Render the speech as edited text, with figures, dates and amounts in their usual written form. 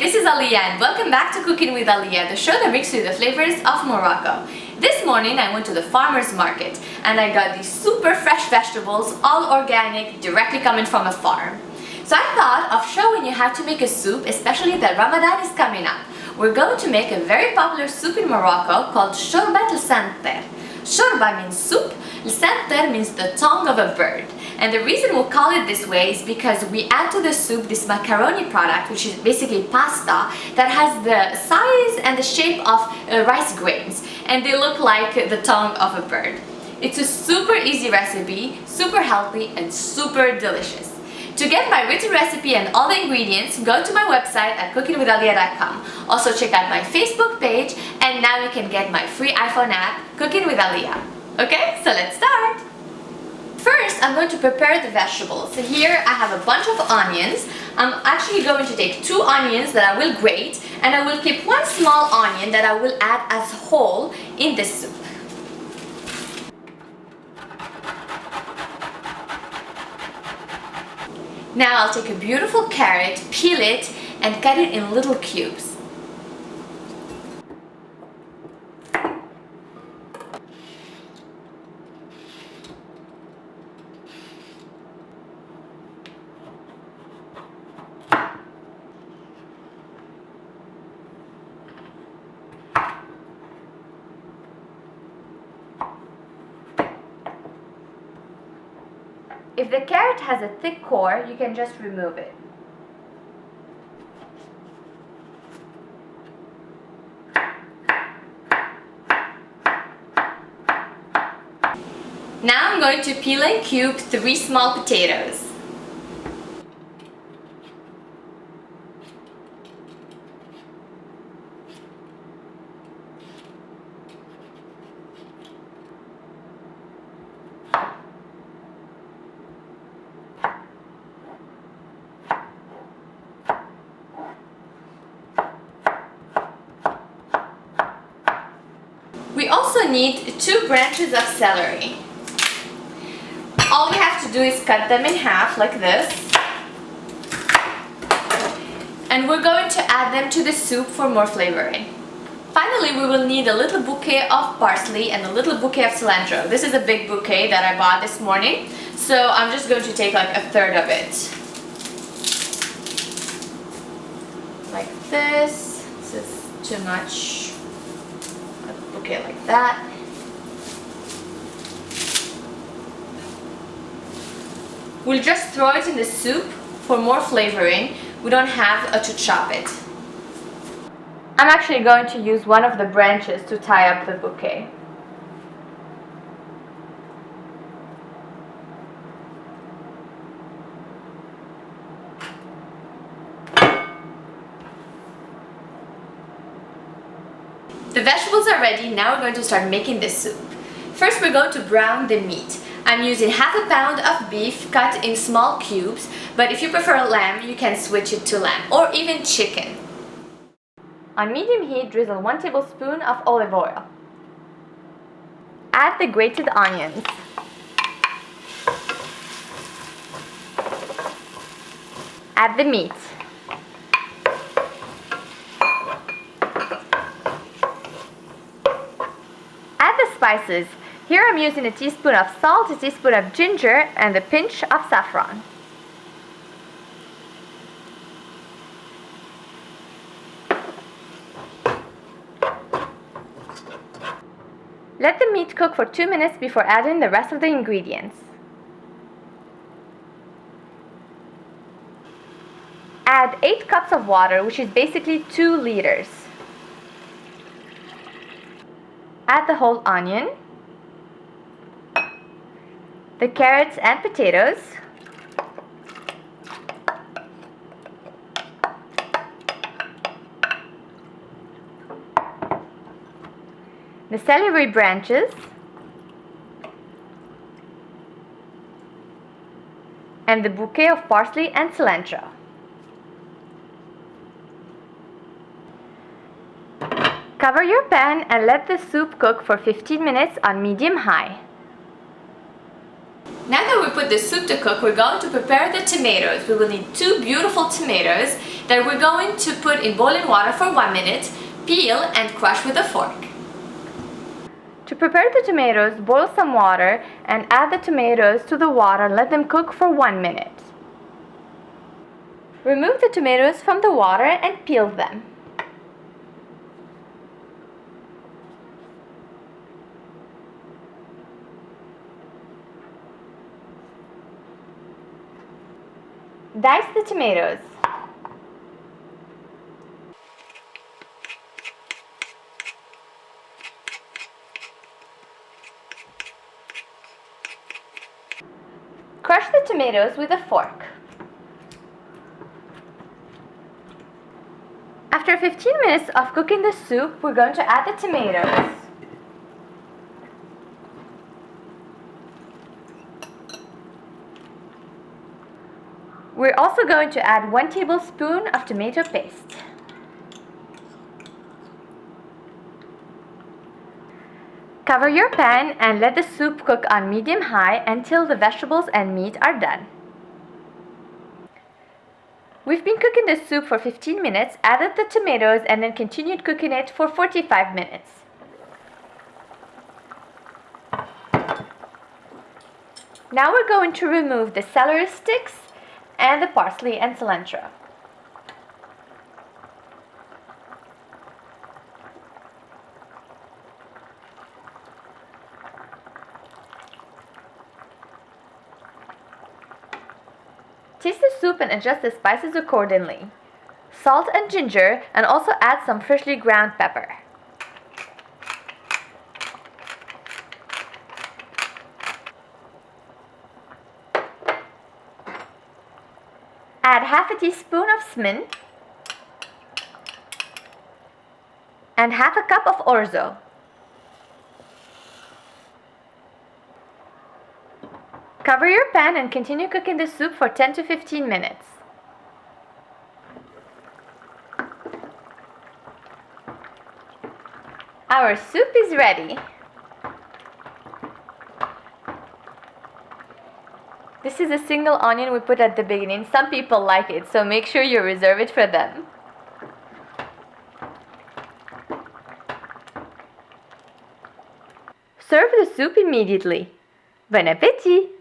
this is Alia and welcome back to Cooking with Alia, the show that brings you the flavors of Morocco. This morning I went to the farmer's market and I got these super fresh vegetables, all organic, directly coming from a farm. So I thought of showing you how to make a soup, especially that Ramadan is coming up. We're going to make a very popular soup in Morocco called Chorba Lsan Tair. Chorba means soup, Lsan Tair means the tongue of a bird. And the reason we'll call it this way is because we add to the soup this macaroni product, which is basically pasta that has the size and the shape of rice grains, and they look like the tongue of a bird. It's a super easy recipe, super healthy and super delicious. To get my written recipe and all the ingredients, go to my website at CookingWithAlia.com. Also check out my Facebook page, and now you can get my free iPhone app, Cooking with Alia. Okay, so let's start! First, I'm going to prepare the vegetables. So here I have a bunch of onions. I'm actually going to take 2 onions that I will grate, and I will keep 1 small onion that I will add as whole in this soup. Now I'll take a beautiful carrot, peel it, and cut it in little cubes. If the carrot has a thick core, you can just remove it. Now I'm going to peel and cube 3 small potatoes. We also need 2 branches of celery. All we have to do is cut them in half like this. And we're going to add them to the soup for more flavoring. Finally, we will need a little bouquet of parsley and a little bouquet of cilantro. This is a big bouquet that I bought this morning, so I'm just going to take like 1/3 of it. Like this. This is too much. Okay, like that. We'll just throw it in the soup for more flavoring. We don't have to chop it. I'm actually going to use one of the branches to tie up the bouquet. The vegetables are ready, now we're going to start making this soup. First we're going to brown the meat. I'm using 1/2 pound of beef cut in small cubes, but if you prefer lamb, you can switch it to lamb, or even chicken. On medium heat, drizzle 1 tablespoon of olive oil. Add the grated onions. Add the meat. Spices. Here I'm using a teaspoon of salt, a teaspoon of ginger, and a pinch of saffron. Let the meat cook for 2 minutes before adding the rest of the ingredients. Add 8 cups of water, which is basically 2 liters. Add the whole onion, the carrots and potatoes, the celery branches, and the bouquet of parsley and cilantro. Cover your pan and let the soup cook for 15 minutes on medium-high. Now that we put the soup to cook, we're going to prepare the tomatoes. We will need 2 beautiful tomatoes that we're going to put in boiling water for 1 minute, peel and crush with a fork. To prepare the tomatoes, boil some water and add the tomatoes to the water and let them cook for 1 minute. Remove the tomatoes from the water and peel them. Dice the tomatoes. Crush the tomatoes with a fork. After 15 minutes of cooking the soup, we're going to add the tomatoes. We're also going to add 1 tablespoon of tomato paste. Cover your pan and let the soup cook on medium-high until the vegetables and meat are done. We've been cooking the soup for 15 minutes, added the tomatoes, and then continued cooking it for 45 minutes. Now we're going to remove the celery sticks and the parsley and cilantro. Taste the soup and adjust the spices accordingly. Salt and ginger, and also add some freshly ground pepper. Add half a teaspoon of cinnamon and half a cup of orzo. Cover your pan and continue cooking the soup for 10 to 15 minutes. Our soup is ready. This is a single onion we put at the beginning. Some people like it, so make sure you reserve it for them. Serve the soup immediately. Bon appétit!